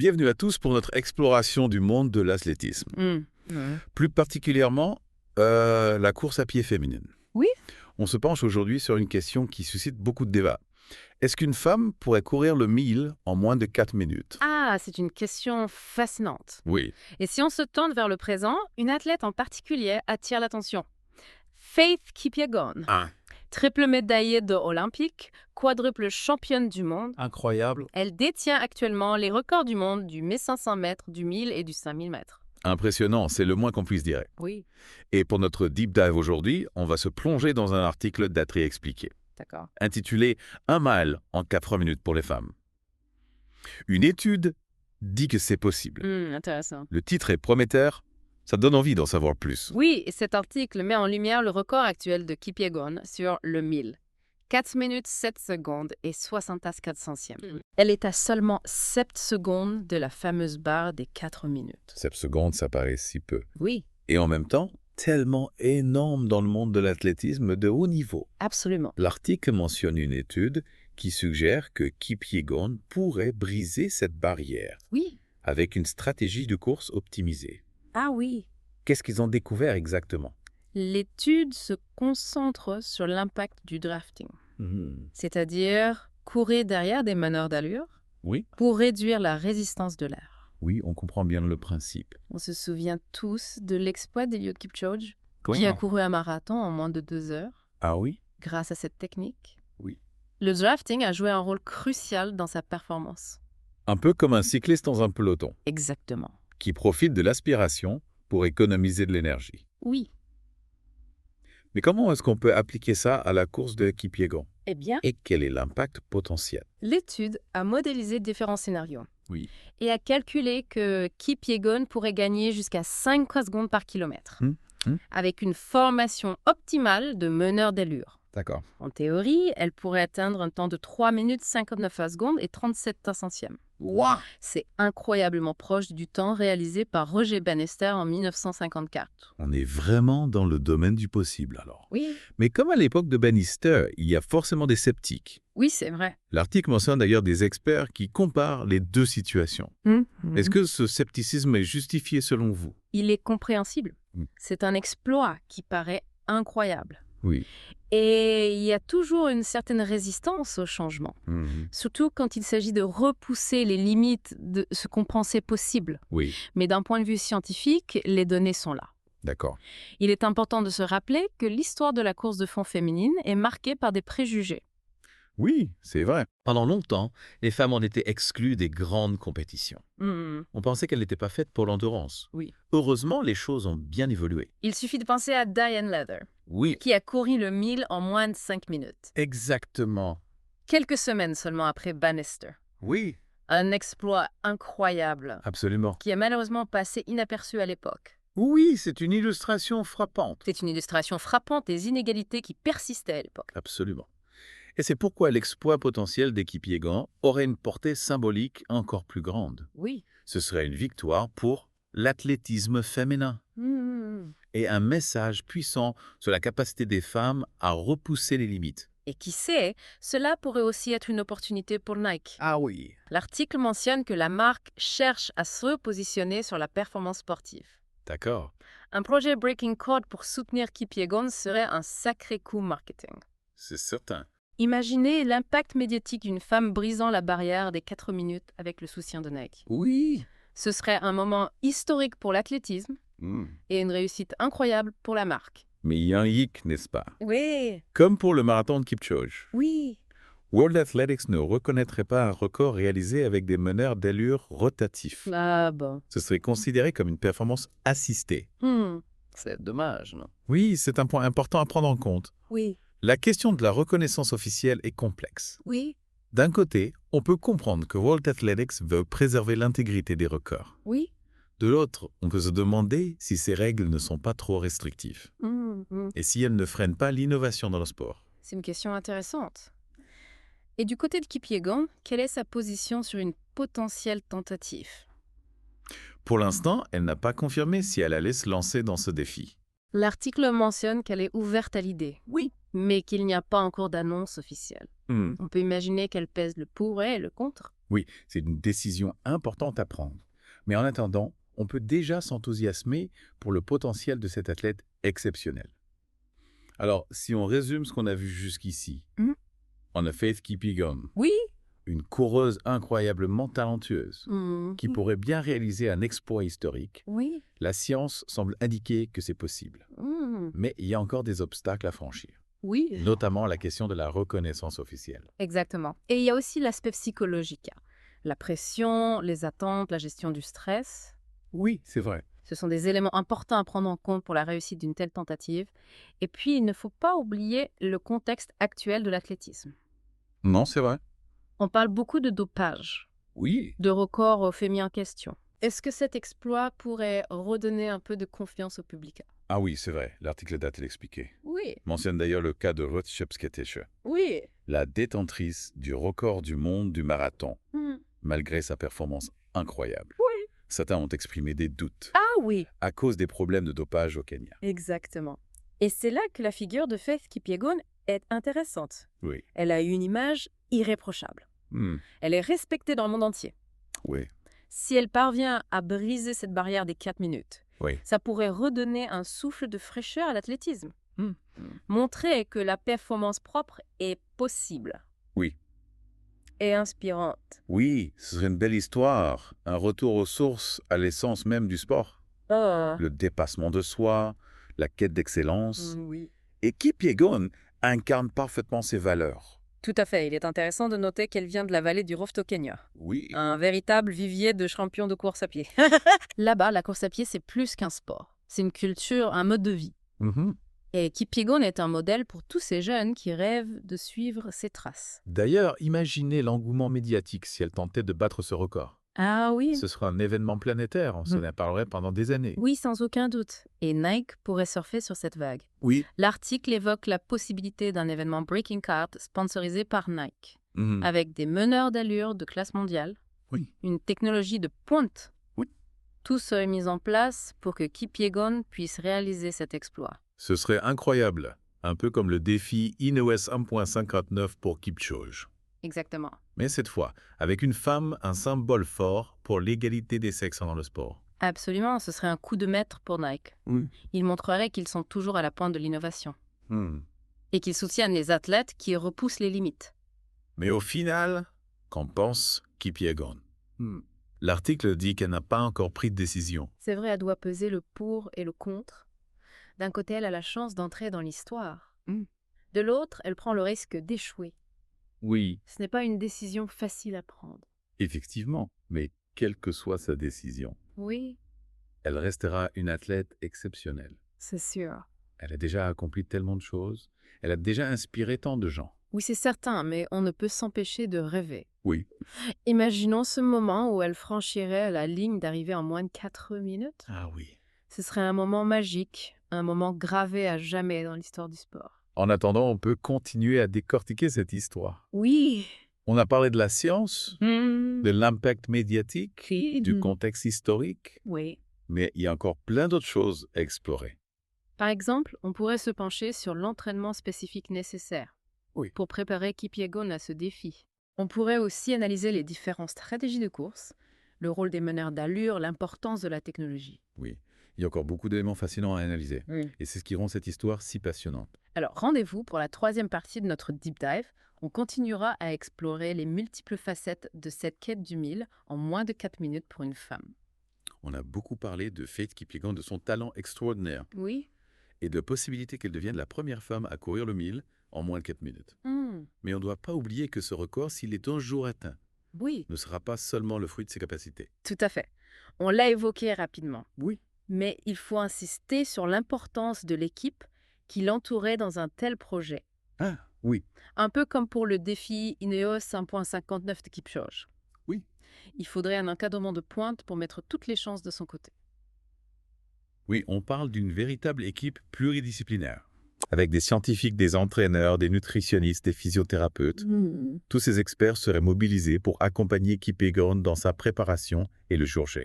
Bienvenue à tous pour notre exploration du monde de l'athlétisme. Plus particulièrement, la course à pied féminine. Oui. On se penche aujourd'hui sur une question qui suscite beaucoup de débats. Est-ce qu'une femme pourrait courir le 1000 en moins de 4 minutes? Ah, c'est une question fascinante. Oui. Et si on se tourne vers le présent, une athlète en particulier attire l'attention. Faith Kipyegon, Ah, triple médaillée d'or olympique, quadruple championne du monde. incroyable. Elle détient actuellement les records du monde du 1500 mètres, du 1000 et du 5000 mètres. Impressionnant, c'est le moins qu'on puisse dire. Oui, Et pour notre deep dive aujourd'hui, on va se plonger dans un article d'Athlé Expliqué, d'accord. intitulé « 1 mile en 4 minutes pour les femmes ». Une étude dit que c'est possible. Intéressant. Le titre est prometteur, ça donne envie d'en savoir plus. Oui, et cet article met en lumière le record actuel de Kipyegon sur le 1000. 4 minutes 7 secondes et 74 centièmes. Elle est à seulement 7 secondes de la fameuse barre des 4 minutes. 7 secondes, ça paraît si peu. Oui, Et en même temps, tellement énorme dans le monde de l'athlétisme de haut niveau. absolument. L'article mentionne une étude qui suggère que Kipyegon pourrait briser cette barrière Oui. avec une stratégie de course optimisée. Ah oui. Qu'est-ce qu'ils ont découvert exactement? L'étude se concentre sur l'impact du drafting, c'est-à-dire courir derrière des meneurs d'allure Oui, pour réduire la résistance de l'air. oui, on comprend bien le principe. On se souvient tous de l'exploit d'Eliud Kipchoge, Oui. qui a couru un marathon en moins de 2 heures Ah oui? grâce à cette technique. Oui. Le drafting a joué un rôle crucial dans sa performance. Un peu comme un cycliste dans un peloton, Exactement. qui profite de l'aspiration pour économiser de l'énergie. Oui. Mais comment est-ce qu'on peut appliquer ça à la course de Kipyegon? Eh bien, Et quel est l'impact potentiel? l'étude a modélisé différents scénarios Oui. et a calculé que Kipyegon pourrait gagner jusqu'à 5 secondes par kilomètre, avec une formation optimale de meneur d'allure. D'accord. En théorie, elle pourrait atteindre un temps de 3 minutes 59 secondes et 37 centièmes. Wow. C'est incroyablement proche du temps réalisé par Roger Bannister en 1954. On est vraiment dans le domaine du possible alors. Oui. Mais comme à l'époque de Bannister, il y a forcément des sceptiques. Oui, c'est vrai. L'article mentionne d'ailleurs des experts qui comparent les deux situations. Est-ce que ce scepticisme est justifié selon vous? Il est compréhensible. Mm. C'est un exploit qui paraît incroyable. Oui. Et il y a toujours une certaine résistance au changement, surtout quand il s'agit de repousser les limites de ce qu'on pensait possible. Oui, Mais d'un point de vue scientifique, les données sont là. d'accord. Il est important de se rappeler que l'histoire de la course de fond féminine est marquée par des préjugés. Oui, c'est vrai. Pendant longtemps, les femmes en étaient exclues des grandes compétitions. On pensait qu'elles n'étaient pas faites pour l'endurance. Oui. Heureusement, les choses ont bien évolué. Il suffit de penser à Diane Leather, Oui, qui a couru le 1000 en moins de 5 minutes, exactement. quelques semaines seulement après Bannister. Oui, Un exploit incroyable, absolument. qui a malheureusement passé inaperçu à l'époque. Oui, c'est une illustration frappante. C'est une illustration frappante des inégalités qui persistaient à l'époque. Absolument. Et c'est pourquoi l'exploit potentiel des Kipyegon aurait une portée symbolique encore plus grande. Oui. Ce serait une victoire pour l'athlétisme féminin et un message puissant sur la capacité des femmes à repousser les limites. Et qui sait, cela pourrait aussi être une opportunité pour Nike. Ah oui. L'article mentionne que la marque cherche à se repositionner sur la performance sportive. D'accord. Un projet Breaking Code pour soutenir Kipyegon serait un sacré coup marketing. C'est certain. Imaginez l'impact médiatique d'une femme brisant la barrière des 4 minutes avec le soutien de Nike. Oui. Ce serait un moment historique pour l'athlétisme et une réussite incroyable pour la marque. Mais il y a un hic, n'est-ce pas? Oui, Comme pour le marathon de Kipchoge. oui. World Athletics ne reconnaîtrait pas un record réalisé avec des meneurs d'allure rotatifs. Ah bon. Ce serait considéré comme une performance assistée. C'est dommage, non? Oui, c'est un point important à prendre en compte. Oui, La question de la reconnaissance officielle est complexe. oui, D'un côté, on peut comprendre que World Athletics veut préserver l'intégrité des records. oui. De l'autre, on peut se demander si ces règles ne sont pas trop restrictives et si elles ne freinent pas l'innovation dans le sport. C'est une question intéressante. Et du côté de Kipyegon, quelle est sa position sur une potentielle tentative? Pour l'instant, elle n'a pas confirmé si elle allait se lancer dans ce défi. L'article mentionne qu'elle est ouverte à l'idée. Oui. Mais qu'il n'y a pas encore d'annonce officielle. On peut imaginer qu'elle pèse le pour et le contre. Oui, c'est une décision importante à prendre. Mais en attendant, on peut déjà s'enthousiasmer pour le potentiel de cet athlète exceptionnel. Alors, si on résume ce qu'on a vu jusqu'ici, on a Faith Kipyegon, Oui. une coureuse incroyablement talentueuse, qui pourrait bien réaliser un exploit historique. Oui. La science semble indiquer que c'est possible. Mais il y a encore des obstacles à franchir, Oui. notamment la question de la reconnaissance officielle. Exactement. Et il y a aussi l'aspect psychologique. La pression, les attentes, la gestion du stress. Oui, c'est vrai. Ce sont des éléments importants à prendre en compte pour la réussite d'une telle tentative. Et puis, il ne faut pas oublier le contexte actuel de l'athlétisme. Non, c'est vrai. On parle beaucoup de dopage, Oui. de records faits mis en question. Est-ce que cet exploit pourrait redonner un peu de confiance au public? Ah oui, c'est vrai. L'article date l'expliquer. Oui. Mentionne d'ailleurs le cas de Ruth Shepsketesche, Oui. la détentrice du record du monde du marathon, malgré sa performance incroyable. Oui. Certains ont exprimé des doutes Ah oui. à cause des problèmes de dopage au Kenya. Exactement. Et c'est là que la figure de Faith Kipyegon est intéressante. Oui. Elle a une image irréprochable. Elle est respectée dans le monde entier. Oui. Si elle parvient à briser cette barrière des 4 minutes, Oui. ça pourrait redonner un souffle de fraîcheur à l'athlétisme. Montrer que la performance propre est possible. Oui. Et inspirante. Oui, ce serait une belle histoire. Un retour aux sources, à l'essence même du sport. Le dépassement de soi, la quête d'excellence. Oui. Et Kipyegon incarne parfaitement ces valeurs. Tout à fait. Il est intéressant de noter qu'elle vient de la vallée du Rift au Kenya. Oui. Un véritable vivier de champions de course à pied. Là-bas, la course à pied, c'est plus qu'un sport. C'est une culture, un mode de vie. Et Kipyegon est un modèle pour tous ces jeunes qui rêvent de suivre ses traces. D'ailleurs, imaginez l'engouement médiatique si elle tentait de battre ce record. Ah oui. Ce sera un événement planétaire, on s'en parlerait pendant des années. Oui, sans aucun doute. Et Nike pourrait surfer sur cette vague. Oui. L'article évoque la possibilité d'un événement Breaking Card sponsorisé par Nike, avec des meneurs d'allure de classe mondiale, une technologie de pointe. Tout serait mis en place pour que Kipyegon puisse réaliser cet exploit. Ce serait incroyable, un peu comme le défi Ineos 1.59 pour Kipchoge. Exactement. Mais cette fois, avec une femme, un symbole fort pour l'égalité des sexes dans le sport. Absolument, ce serait un coup de maître pour Nike. Il montrerait qu'ils sont toujours à la pointe de l'innovation. Et qu'ils soutiennent les athlètes qui repoussent les limites. Mais au final, qu'en pense Kipyegon? L'article dit qu'elle n'a pas encore pris de décision. C'est vrai, elle doit peser le pour et le contre. D'un côté, elle a la chance d'entrer dans l'histoire. De l'autre, elle prend le risque d'échouer. Oui. Ce n'est pas une décision facile à prendre. Effectivement, mais quelle que soit sa décision, Oui, elle restera une athlète exceptionnelle. c'est sûr. Elle a déjà accompli tellement de choses. Elle a déjà inspiré tant de gens. Oui, c'est certain, mais on ne peut s'empêcher de rêver. Oui. Imaginons ce moment où elle franchirait la ligne d'arrivée en moins de 4 minutes. Ah oui. Ce serait un moment magique, un moment gravé à jamais dans l'histoire du sport. En attendant, on peut continuer à décortiquer cette histoire. Oui. On a parlé de la science, de l'impact médiatique, du contexte historique, Oui. mais il y a encore plein d'autres choses à explorer. Par exemple, on pourrait se pencher sur l'entraînement spécifique nécessaire pour préparer Kipyegon à ce défi. On pourrait aussi analyser les différentes stratégies de course, le rôle des meneurs d'allure, l'importance de la technologie. Oui, il y a encore beaucoup d'éléments fascinants à analyser. Et c'est ce qui rend cette histoire si passionnante. Alors, rendez-vous pour la 3e partie de notre Deep Dive. On continuera à explorer les multiples facettes de cette quête du 1000 en moins de 4 minutes pour une femme. On a beaucoup parlé de Faith Kipyegon, de son talent extraordinaire. Oui. Et de possibilité qu'elle devienne la première femme à courir le 1000 en moins de 4 minutes. Mais on ne doit pas oublier que ce record, s'il est un jour atteint, ne sera pas seulement le fruit de ses capacités. Tout à fait. On l'a évoqué rapidement. Oui. Mais il faut insister sur l'importance de l'équipe qui l'entourait dans un tel projet. Ah, oui. Un peu comme pour le défi Ineos 1.59 de Kipchoge. Oui. Il faudrait un encadrement de pointe pour mettre toutes les chances de son côté. Oui, on parle d'une véritable équipe pluridisciplinaire, avec des scientifiques, des entraîneurs, des nutritionnistes, des physiothérapeutes. Tous ces experts seraient mobilisés pour accompagner Kipyegon dans sa préparation et le jour J.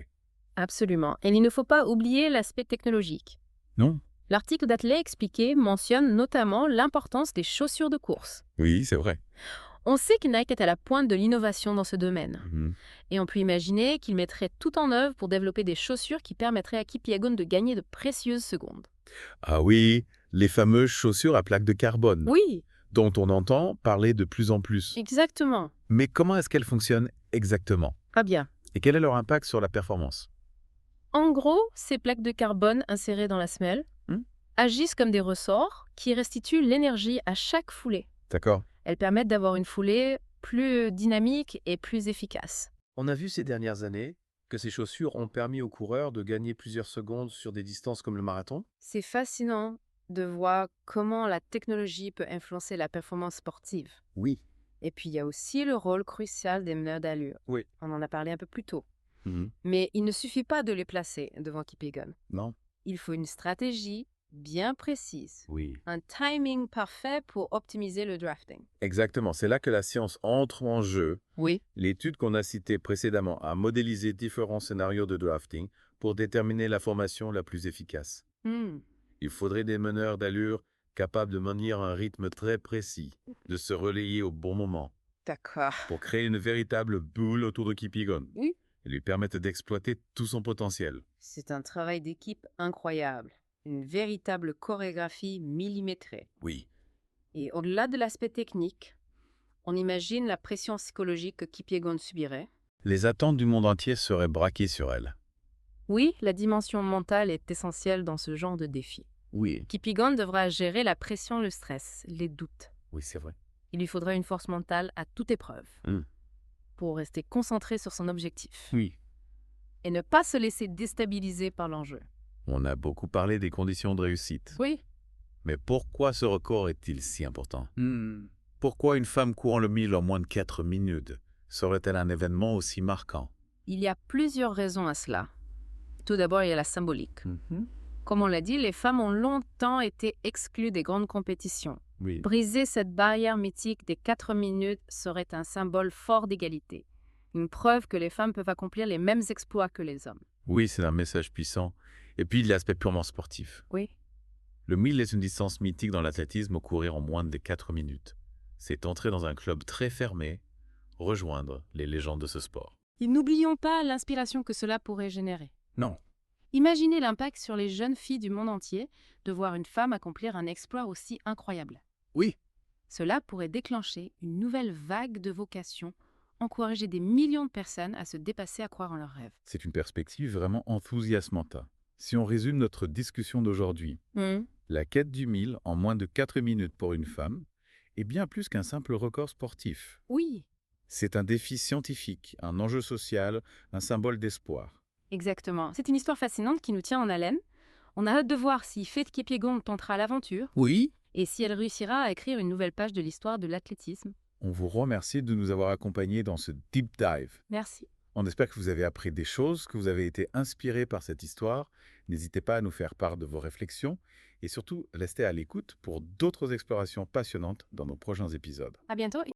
Absolument. Et il ne faut pas oublier l'aspect technologique. Non. L'article d'Athlé expliqué mentionne notamment l'importance des chaussures de course. Oui, c'est vrai. On sait que Nike est à la pointe de l'innovation dans ce domaine. Et on peut imaginer qu'il mettrait tout en œuvre pour développer des chaussures qui permettraient à Kipyegon de gagner de précieuses secondes. Ah oui, les fameuses chaussures à plaques de carbone, Oui, dont on entend parler de plus en plus. exactement. Mais comment est-ce qu'elles fonctionnent exactement? Pas bien. Et quel est leur impact sur la performance? En gros, ces plaques de carbone insérées dans la semelle agissent comme des ressorts qui restituent l'énergie à chaque foulée. D'accord. Elles permettent d'avoir une foulée plus dynamique et plus efficace. On a vu ces dernières années que ces chaussures ont permis aux coureurs de gagner plusieurs secondes sur des distances comme le marathon. C'est fascinant de voir comment la technologie peut influencer la performance sportive. Oui. Et puis, il y a aussi le rôle crucial des meneurs d'allure. Oui. On en a parlé un peu plus tôt. Mhm. Mais il ne suffit pas de les placer devant Kipyegon. Non. Il faut une stratégie bien précise, Oui. un timing parfait pour optimiser le drafting. Exactement, c'est là que la science entre en jeu. Oui. L'étude qu'on a citée précédemment a modélisé différents scénarios de drafting pour déterminer la formation la plus efficace. Il faudrait des meneurs d'allure capables de maintenir un rythme très précis, de se relayer au bon moment, D'accord. pour créer une véritable boule autour de Kipyegon Oui. et lui permettre d'exploiter tout son potentiel. C'est un travail d'équipe incroyable. Une véritable chorégraphie millimétrée. Oui. Et au-delà de l'aspect technique, on imagine la pression psychologique que Kipyegon subirait. Les attentes du monde entier seraient braquées sur elle. Oui, la dimension mentale est essentielle dans ce genre de défi. Oui. Kipyegon devra gérer la pression, le stress, les doutes. Oui, c'est vrai. Il lui faudra une force mentale à toute épreuve pour rester concentré sur son objectif Oui. et ne pas se laisser déstabiliser par l'enjeu. On a beaucoup parlé des conditions de réussite. Oui. Mais pourquoi ce record est-il si important? Pourquoi une femme courant le 1000 en moins de 4 minutes serait-elle un événement aussi marquant? Il y a plusieurs raisons à cela. Tout d'abord, il y a la symbolique. Comme on l'a dit, les femmes ont longtemps été exclues des grandes compétitions. Oui. Briser cette barrière mythique des 4 minutes serait un symbole fort d'égalité. Une preuve que les femmes peuvent accomplir les mêmes exploits que les hommes. Oui, c'est un message puissant. Et puis l'aspect purement sportif. Oui. Le 1000 est une distance mythique dans l'athlétisme, courir en moins de 4 minutes. C'est entrer dans un club très fermé, rejoindre les légendes de ce sport. Et n'oublions pas l'inspiration que cela pourrait générer. Non. Imaginez l'impact sur les jeunes filles du monde entier de voir une femme accomplir un exploit aussi incroyable. Oui. Cela pourrait déclencher une nouvelle vague de vocations, encourager des millions de personnes à se dépasser, à croire en leurs rêves. C'est une perspective vraiment enthousiasmante. Si on résume notre discussion d'aujourd'hui, la quête du 1000 en moins de 4 minutes pour une femme est bien plus qu'un simple record sportif. Oui, C'est un défi scientifique, un enjeu social, un symbole d'espoir. exactement. C'est une histoire fascinante qui nous tient en haleine. On a hâte de voir si Faith Kipyegon tentera l'aventure Oui. et si elle réussira à écrire une nouvelle page de l'histoire de l'athlétisme. On vous remercie de nous avoir accompagnés dans ce deep dive. Merci. On espère que vous avez appris des choses, que vous avez été inspirés par cette histoire. N'hésitez pas à nous faire part de vos réflexions et surtout, restez à l'écoute pour d'autres explorations passionnantes dans nos prochains épisodes. À bientôt.